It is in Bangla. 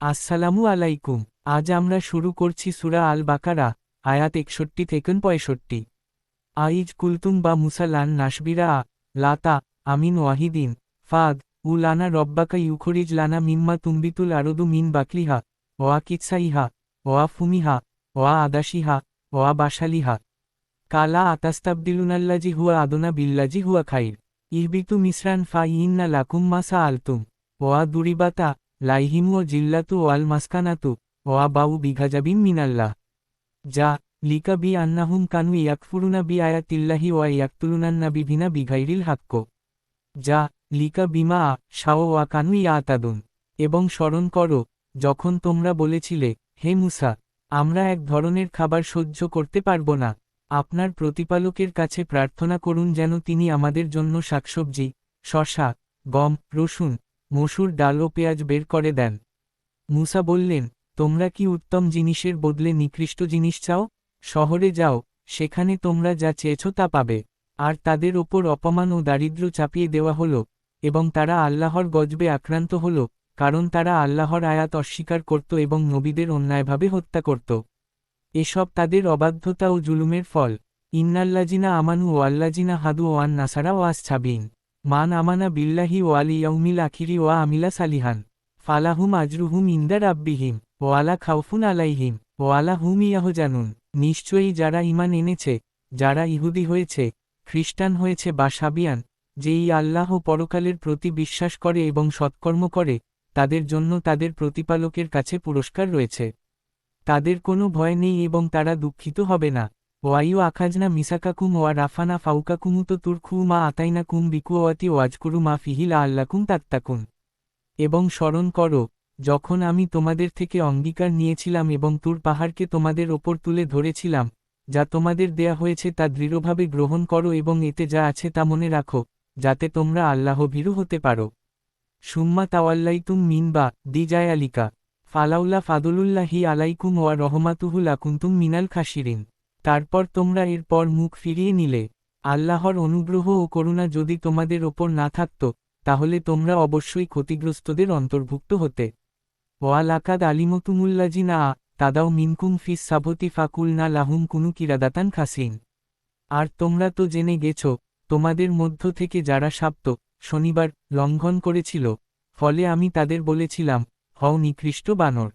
আসসালামু আলাইকুম। আজ আমরা শুরু করছি সূরা আল বাকারা, আয়াত 61 থেকে 65। আইজ কুলতুম বা মুসা লান নাসবিরা লাতা আমিন ওয়াহিদিন ফাদ উ লানা রব্বাকা ইউখরিজ লানা মিম্মা তুম্বিতুল আরদু মিন বাকলিহা ওয়া কিৎসাইহা ওয়া ফুমিহা ওয়া আদাসিহা ওয়া বাসালিহা কালা আতাস্তাবদিলুনাল্লাজি হুয়া আদনা বিল্লাজি হুয়া খাইর ইহবিতু মিসরান ফা ইন্না লাকুম মাসা আলতুম ওয়া দুরিবাতা লাইহিমু ও জিল্লাতু ওয়াল মাসকানাতু ওয়া বাউ বিঘাজাবিম মিনাল্লাহ যা লিকা বি আন্নাহুম কানু ইয়াকফুরুনা বি আয়াতিল্লাহি ওয়া ইয়াকতুলুনান্না বিভিনা বিঘাইরিল হাক্ক যা লিকা বিমা শাও ওয়া কানু ইয়াতাদুন। এবং স্মরণ করো যখন তোমরা বলেছিলে, হে মুসা, আমরা এক ধরনের খাবার সহ্য করতে পারব না। আপনার প্রতিপালকের কাছে প্রার্থনা করুন যেন তিনি আমাদের জন্য শাকসবজি, শসা, গম, রসুন, মসুর ডাল ও পেঁয়াজ বের করে দেন। মুসা বললেন, তোমরা কি উত্তম জিনিসের বদলে নিকৃষ্ট জিনিস চাও? শহরে যাও, সেখানে তোমরা যা চেয়েছ তা পাবে। আর তাদের ওপর অপমান ও দারিদ্র্য চাপিয়ে দেওয়া হল, এবং তারা আল্লাহর গজবে আক্রান্ত হল, কারণ তারা আল্লাহর আয়াত অস্বীকার করত এবং নবীদের অন্যায়ভাবে হত্যা করত। এসব তাদের অবাধ্যতা ও জুলুমের ফল। ইন্নাল্লাজিনা আমানু ওয়াল্লাজিনা হাদু ওয়ান নাসারা ওয়াস ছাবিন মান আমানা বিল্লাহি ওয়াল ইয়াউমিল আখিরি ওয়া আমিলা সালিহান ফালাহুম আজরুহুম ইন্দা রাব্বিহিম ওয়ালা খাউফুন আলাইহিম ওয়ালা হুম ইয়াহজানুন। নিশ্চয়ই যারা ঈমান এনেছে, যারা ইহুদি হয়েছে, খ্রিস্টান হয়েছে বা সাবিয়ান, যেই আল্লাহ ও পরকালের প্রতি বিশ্বাস করে এবং সৎকর্ম করে, তাদের জন্য তাদের প্রতিপালকের কাছে পুরস্কার রয়েছে। তাদের কোনো ভয় নেই এবং তারা দুঃখিত হবে না। ওয়াইউ আখাজনা মিসাকাকুম ওয়া রাফানা ফাউকাকুমুতো তুরখু মা আতাইনাকুম বিকুয়াতি ওয়াজকুরু মা ফিহিলা আল্লাকুম তাত্তাকুন। এবং স্মরণ করো যখন আমি তোমাদের থেকে অঙ্গীকার নিয়েছিলাম এবং তুর পাহাড়কে তোমাদের ওপর তুলে ধরেছিলাম, যা তোমাদের দেয়া হয়েছে তা দৃঢ়ভাবে গ্রহণ করো এবং এতে যা আছে তা মনে রাখো, যাতে তোমরা আল্লাহভীরু হতে পারো। সুম্মা তাওয়াল্লাইতুম মিন বা দি জায়ালিকা ফালাউলা ফাদুলুল্লাহি আলাইকুম ওয়া রহমাতুহু লাকুনতুম মিনাল খাসিরিন। তারপর তোমরা এরপর মুখ ফিরিয়ে নিলে। আল্লাহর অনুগ্রহ ও করুণা যদি তোমাদের ওপর না থাকত, তাহলে তোমরা অবশ্যই ক্ষতিগ্রস্তদের অন্তর্ভুক্ত হতে। ওয়া লাকাদ আলিমতুমুল্লাজিনা তাদাও মিনকুম ফিস সাবতি ফাকুলনা লাহুম কুনু কিরাদাতান খাসিন। আর তোমরা তো জেনে গেছ, তোমাদের মধ্য থেকে যারা সাপ্ত শনিবার লঙ্ঘন করেছিল, ফলে আমি তাদের বলেছিলাম, হও নিকৃষ্ট বানর।